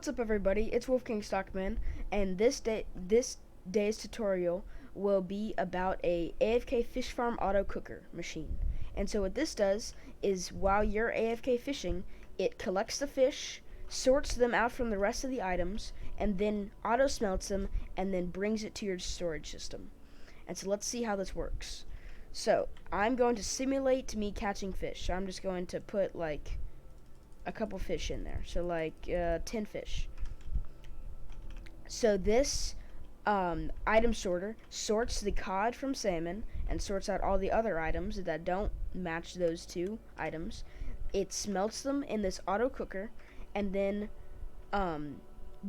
What's up, everybody? It's Wolfgang Stockman, and this day's tutorial will be about a AFK fish farm auto cooker machine. And so what this does is, while you're AFK fishing, it collects the fish, sorts them out from the rest of the items, and then auto smelts them, and then brings it to your storage system. And so let's see how this works. So I'm going to simulate me catching fish. So I'm just going to put like a couple fish in there, so like 10 fish. So this item sorter sorts the cod from salmon and sorts out all the other items that don't match those two items. It smelts them in this auto cooker and then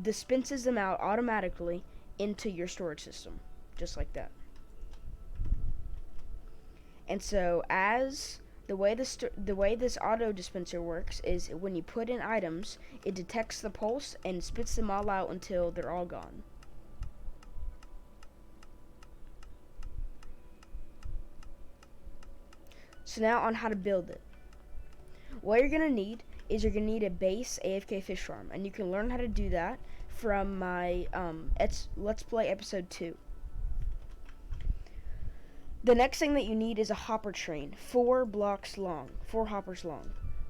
dispenses them out automatically into your storage system, just like that. And so the way this auto dispenser works is, when you put in items, it detects the pulse and spits them all out until they're all gone. So now on how to build it. What you're going to need is you're going to need a base AFK fish farm, and you can learn how to do that from my Let's Play episode 2. The next thing that you need is a hopper train, 4 hoppers long.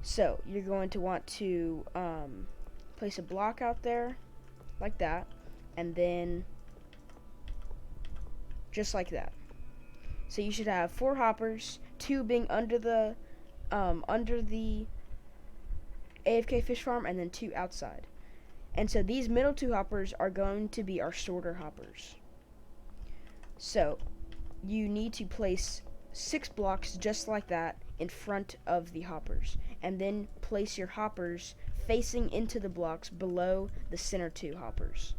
So you're going to want to place a block out there, like that, and then just like that. So you should have 4 hoppers, 2 being under the AFK fish farm, and then 2 outside. And so these middle 2 hoppers are going to be our sorter hoppers. So you need to place 6 blocks just like that in front of the hoppers, and then place your hoppers facing into the blocks below the center 2 hoppers.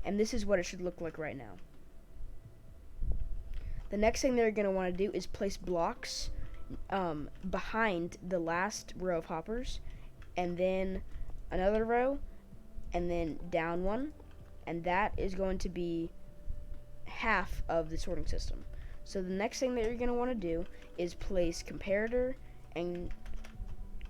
And this is what it should look like right now. The next thing they're going to want to do is place blocks behind the last row of hoppers, and then another row, and then down one, and that is going to be half of the sorting system. So the next thing that you're going to want to do is place comparator and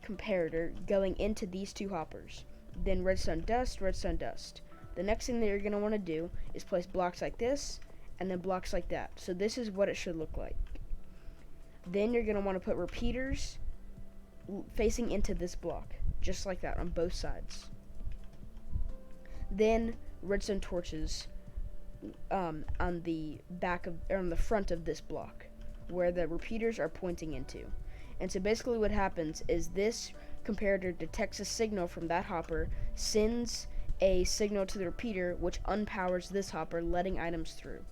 comparator going into these 2 hoppers. Then redstone dust, redstone dust. The next thing that you're going to want to do is place blocks like this and then blocks like that. So this is what it should look like. Then you're going to want to put repeaters facing into this block, just like that on both sides. Then redstone torches on the on the front of this block, where the repeaters are pointing into. And so basically what happens is, this comparator detects a signal from that hopper, sends a signal to the repeater, which unpowers this hopper, letting items through.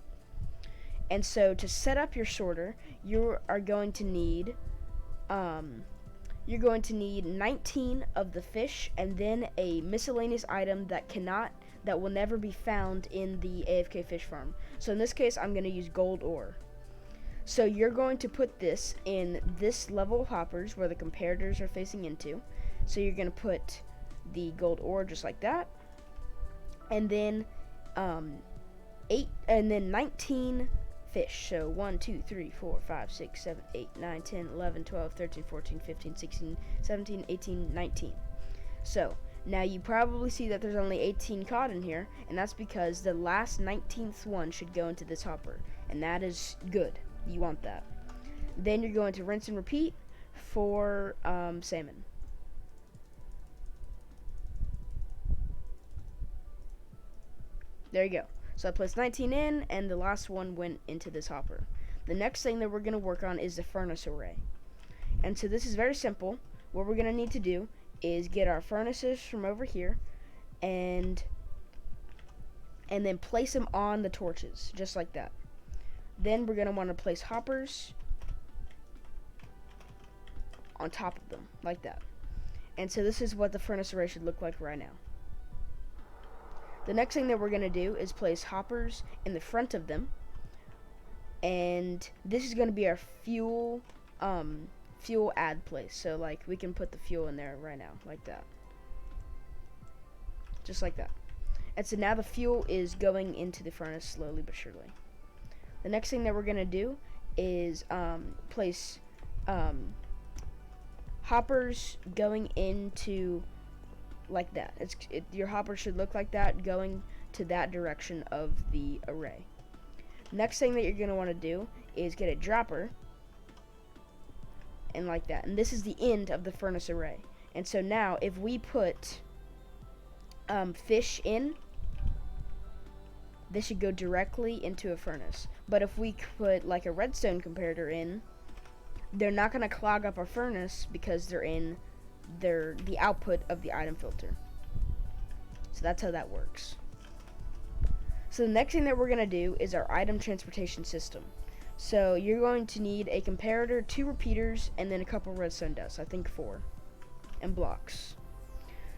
And so to set up your sorter, you are going to need 19 of the fish, and then a miscellaneous item that will never be found in the AFK fish farm. So in this case, I'm going to use gold ore. So you're going to put this in this level of hoppers where the comparators are facing into. So you're going to put the gold ore just like that, and then 19 fish. So 1, 2, 3, 4, 5, 6, 7, 8, 9, 10, 11, 12, 13, 14, 15, 16, 17, 18, 19. So now you probably see that there's only 18 cod in here, and that's because the last 19th one should go into this hopper, and that is good. You want that. Then you're going to rinse and repeat for salmon. There you go. So I placed 19 in, and the last one went into this hopper. The next thing that we're going to work on is the furnace array. And so this is very simple. What we're going to need to do is get our furnaces from over here, and then place them on the torches, just like that. Then we're going to want to place hoppers on top of them, like that. And so this is what the furnace array should look like right now. The next thing that we're going to do is place hoppers in the front of them, and this is going to be our fuel add place. So like, we can put the fuel in there right now, like that, just like that. And so now the fuel is going into the furnace slowly but surely. The next thing that we're going to do is place hoppers going into like that. Your hopper should look like that, going to that direction of the array. Next thing that you're going to want to do is get a dropper, and like that. And this is the end of the furnace array. And so now if we put fish in, this should go directly into a furnace. But if we put like a redstone comparator in, they're not going to clog up our furnace because they're in the output of the item filter. So that's how that works. So the next thing that we're going to do is our item transportation system. So you're going to need a comparator, 2 repeaters, and then a couple redstone dust, I think 4, and blocks.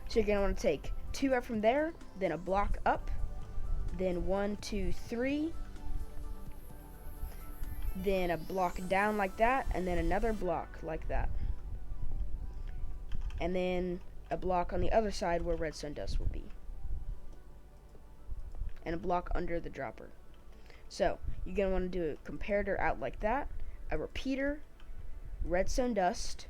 So you're going to want to take 2 up from there, then a block up, then 1, 2, 3, then a block down like that, and then another block like that. And then a block on the other side where redstone dust will be. And a block under the dropper. So you're going to want to do a comparator out like that, a repeater, redstone dust,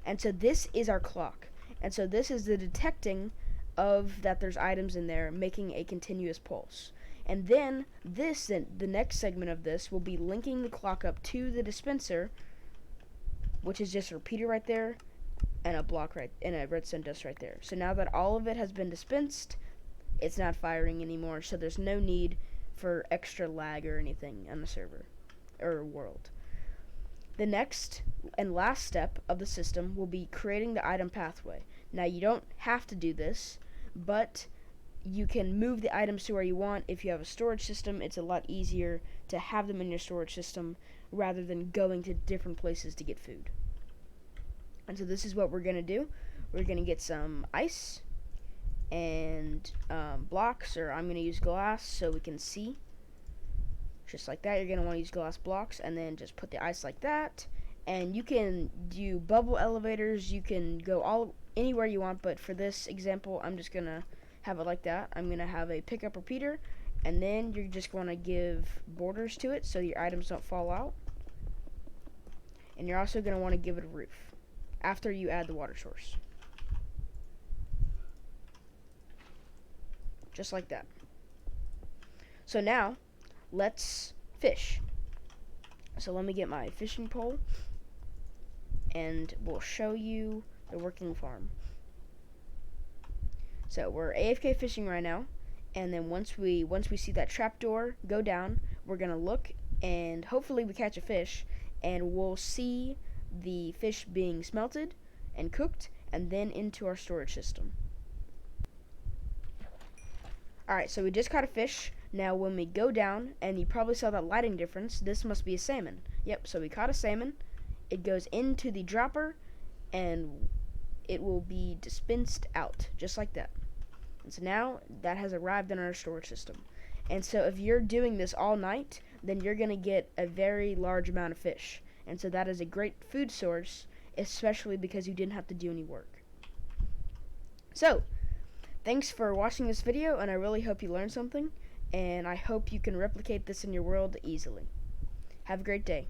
and so this is our clock. And so this is the detecting of that there's items in there, making a continuous pulse. And then the next segment of this will be linking the clock up to the dispenser, which is just a repeater right there, and a block and a redstone dust right there. So now that all of it has been dispensed, it's not firing anymore, so there's no need for extra lag or anything on the server or world. The next and last step of the system will be creating the item pathway. Now you don't have to do this, but you can move the items to where you want. If you have a storage system, it's a lot easier to have them in your storage system rather than going to different places to get food. And so this is what we're going to do. We're going to get some ice and blocks, or I'm going to use glass so we can see. Just like that. You're going to want to use glass blocks, and then just put the ice like that. And you can do bubble elevators. You can go anywhere you want, but for this example, I'm just going to have it like that. I'm going to have a pickup repeater, and then you're just going to give borders to it so your items don't fall out. And you're also going to want to give it a roof after you add the water source. Just like that. So now, let's fish. So let me get my fishing pole, and we'll show you the working farm. So we're AFK fishing right now, and then once we see that trapdoor go down, we're gonna look, and hopefully we catch a fish, and we'll see the fish being smelted and cooked, and then into our storage system. Alright, so we just caught a fish. Now when we go down, and you probably saw that lighting difference, this must be a salmon. Yep, so we caught a salmon. It goes into the dropper, and it will be dispensed out, just like that. And so now that has arrived in our storage system. And so if you're doing this all night, then you're going to get a very large amount of fish. And so that is a great food source, especially because you didn't have to do any work. So, thanks for watching this video, and I really hope you learned something, and I hope you can replicate this in your world easily. Have a great day.